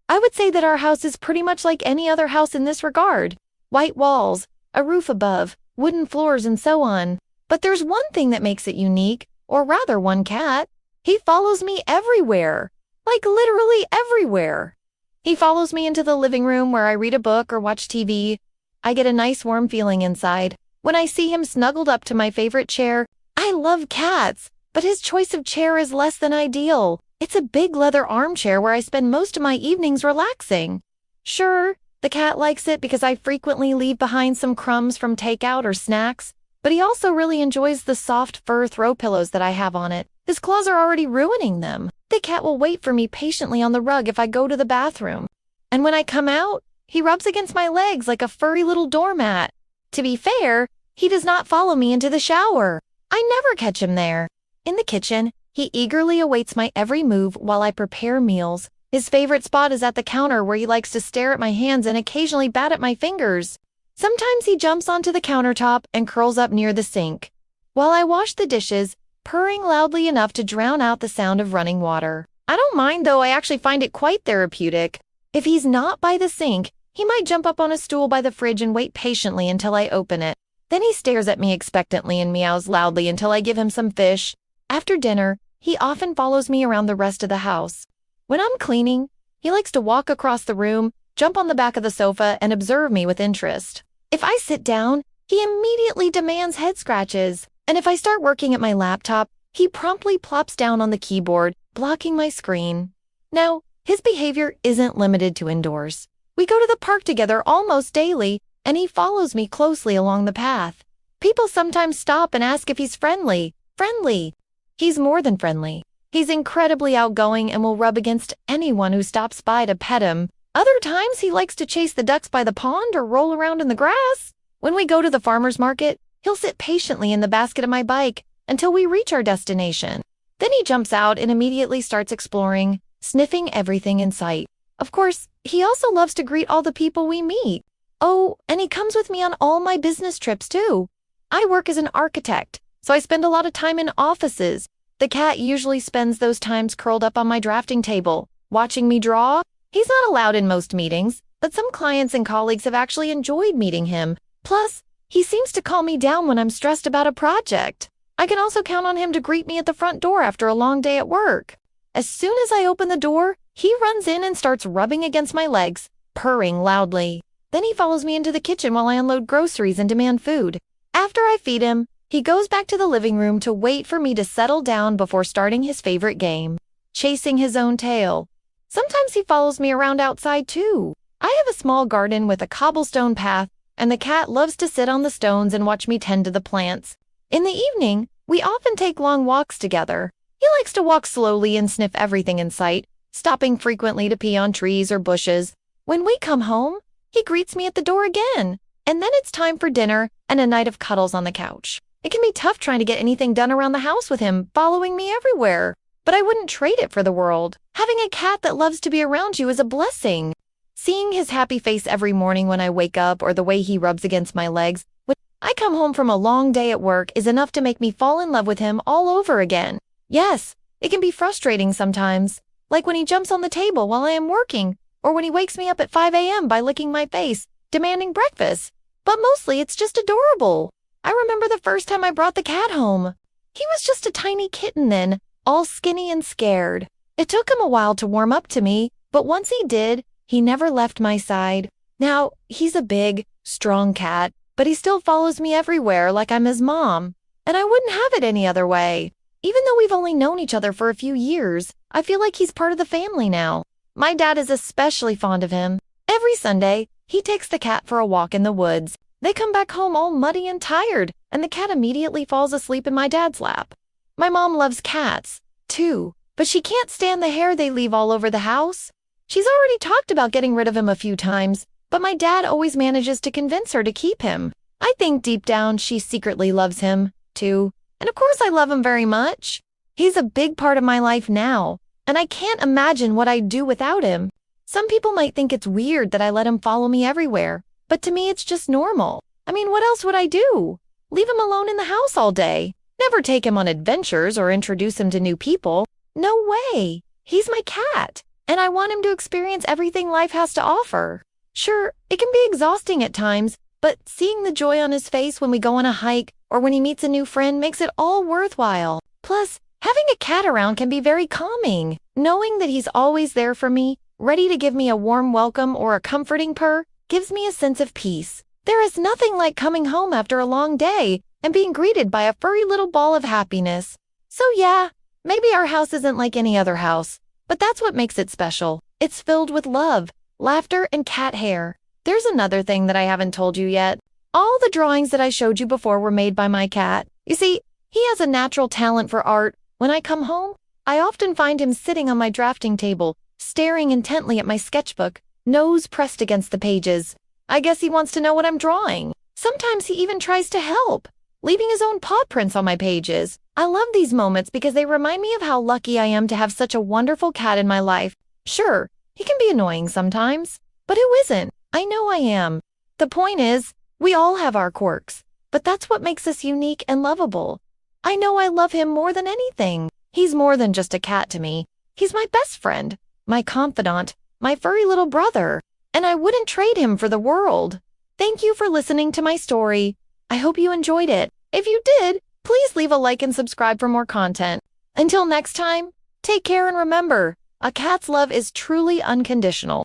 I would say that our house is pretty much like any other house in this regard. White walls, a roof above, wooden floors, and so on. But there's one thing that makes it unique, or rather one cat. He follows me everywhere. Like literally everywhere. He follows me into the living room where I read a book or watch TV. I get a nice warm feeling inside when I see him snuggled up to my favorite chair. I love cats, but his choice of chair is less than ideal. It's a big leather armchair where I spend most of my evenings relaxing. Sure, the cat likes it because I frequently leave behind some crumbs from takeout or snacks, but he also really enjoys the soft fur throw pillows that I have on it. His claws are already ruining them. The cat will wait for me patiently on the rug if I go to the bathroom. And when I come out, he rubs against my legs like a furry little doormat. To be fair, he does not follow me into the shower. I never catch him there. In the kitchen, he eagerly awaits my every move while I prepare meals. His favorite spot is at the counter where he likes to stare at my hands and occasionally bat at my fingers. Sometimes he jumps onto the countertop and curls up near the sink, while I wash the dishes, purring loudly enough to drown out the sound of running water. I don't mind though, I actually find it quite therapeutic. If he's not by the sink, he might jump up on a stool by the fridge and wait patiently until I open it. Then he stares at me expectantly and meows loudly until I give him some fish. After dinner, he often follows me around the rest of the house. When I'm cleaning, he likes to walk across the room, jump on the back of the sofa, and observe me with interest. If I sit down, he immediately demands head scratches. And if I start working at my laptop, he promptly plops down on the keyboard, blocking my screen. Now, his behavior isn't limited to indoors. We go to the park together almost daily, and he follows me closely along the path. People sometimes stop and ask if he's friendly. Friendly. He's more than friendly. He's incredibly outgoing and will rub against anyone who stops by to pet him. Other times he likes to chase the ducks by the pond or roll around in the grass. When we go to the farmer's market, he'll sit patiently in the basket of my bike until we reach our destination. Then he jumps out and immediately starts exploring, sniffing everything in sight. Of course, he also loves to greet all the people we meet. Oh, and he comes with me on all my business trips too. I work as an architect, so I spend a lot of time in offices. The cat usually spends those times curled up on my drafting table, watching me draw. He's not allowed in most meetings, but some clients and colleagues have actually enjoyed meeting him. Plus, he seems to calm me down when I'm stressed about a project. I can also count on him to greet me at the front door after a long day at work. As soon as I open the door, he runs in and starts rubbing against my legs, purring loudly. Then he follows me into the kitchen while I unload groceries and demand food. After I feed him, he goes back to the living room to wait for me to settle down before starting his favorite game, chasing his own tail. Sometimes he follows me around outside too. I have a small garden with a cobblestone path, and the cat loves to sit on the stones and watch me tend to the plants. In the evening, we often take long walks together. He likes to walk slowly and sniff everything in sight, stopping frequently to pee on trees or bushes. When we come home, he greets me at the door again, and then it's time for dinner and a night of cuddles on the couch. It can be tough trying to get anything done around the house with him following me everywhere, but I wouldn't trade it for the world. Having a cat that loves to be around you is a blessing. Seeing his happy face every morning when I wake up or the way he rubs against my legs when I come home from a long day at work is enough to make me fall in love with him all over again. Yes, it can be frustrating sometimes, like when he jumps on the table while I am working, or when he wakes me up at 5 a.m. by licking my face, demanding breakfast. But mostly it's just adorable. I remember the first time I brought the cat home. He was just a tiny kitten then, all skinny and scared. It took him a while to warm up to me, but once he did, he never left my side. Now, he's a big, strong cat, but he still follows me everywhere like I'm his mom. And I wouldn't have it any other way. Even though we've only known each other for a few years, I feel like he's part of the family now. My dad is especially fond of him. Every Sunday, he takes the cat for a walk in the woods. They come back home all muddy and tired, and the cat immediately falls asleep in my dad's lap. My mom loves cats, too, but she can't stand the hair they leave all over the house. She's already talked about getting rid of him a few times, but my dad always manages to convince her to keep him. I think deep down she secretly loves him, too, and of course I love him very much. He's a big part of my life now, and I can't imagine what I'd do without him. Some people might think it's weird that I let him follow me everywhere, but to me it's just normal. I mean, what else would I do? Leave him alone in the house all day? Never take him on adventures or introduce him to new people? No way! He's my cat. and I want him to experience everything life has to offer. Sure, it can be exhausting at times, but seeing the joy on his face when we go on a hike or when he meets a new friend makes it all worthwhile. Plus, having a cat around can be very calming. Knowing that he's always there for me, ready to give me a warm welcome or a comforting purr, gives me a sense of peace. There is nothing like coming home after a long day and being greeted by a furry little ball of happiness. So yeah, maybe our house isn't like any other house, but that's what makes it special. It's filled with love, laughter, and cat hair. There's another thing that I haven't told you yet. All the drawings that I showed you before were made by my cat. You see, he has a natural talent for art. When I come home, I often find him sitting on my drafting table, staring intently at my sketchbook, nose pressed against the pages. I guess he wants to know what I'm drawing. Sometimes he even tries to help, leaving his own paw prints on my pages. I love these moments because they remind me of how lucky I am to have such a wonderful cat in my life. Sure, he can be annoying sometimes, but who isn't? I know I am. The point is, we all have our quirks, but that's what makes us unique and lovable. I know I love him more than anything. He's more than just a cat to me. He's my best friend, my confidant, my furry little brother, and I wouldn't trade him for the world. Thank you for listening to my story. I hope you enjoyed it. If you did, please leave a like and subscribe for more content. Until next time, take care and remember, a cat's love is truly unconditional.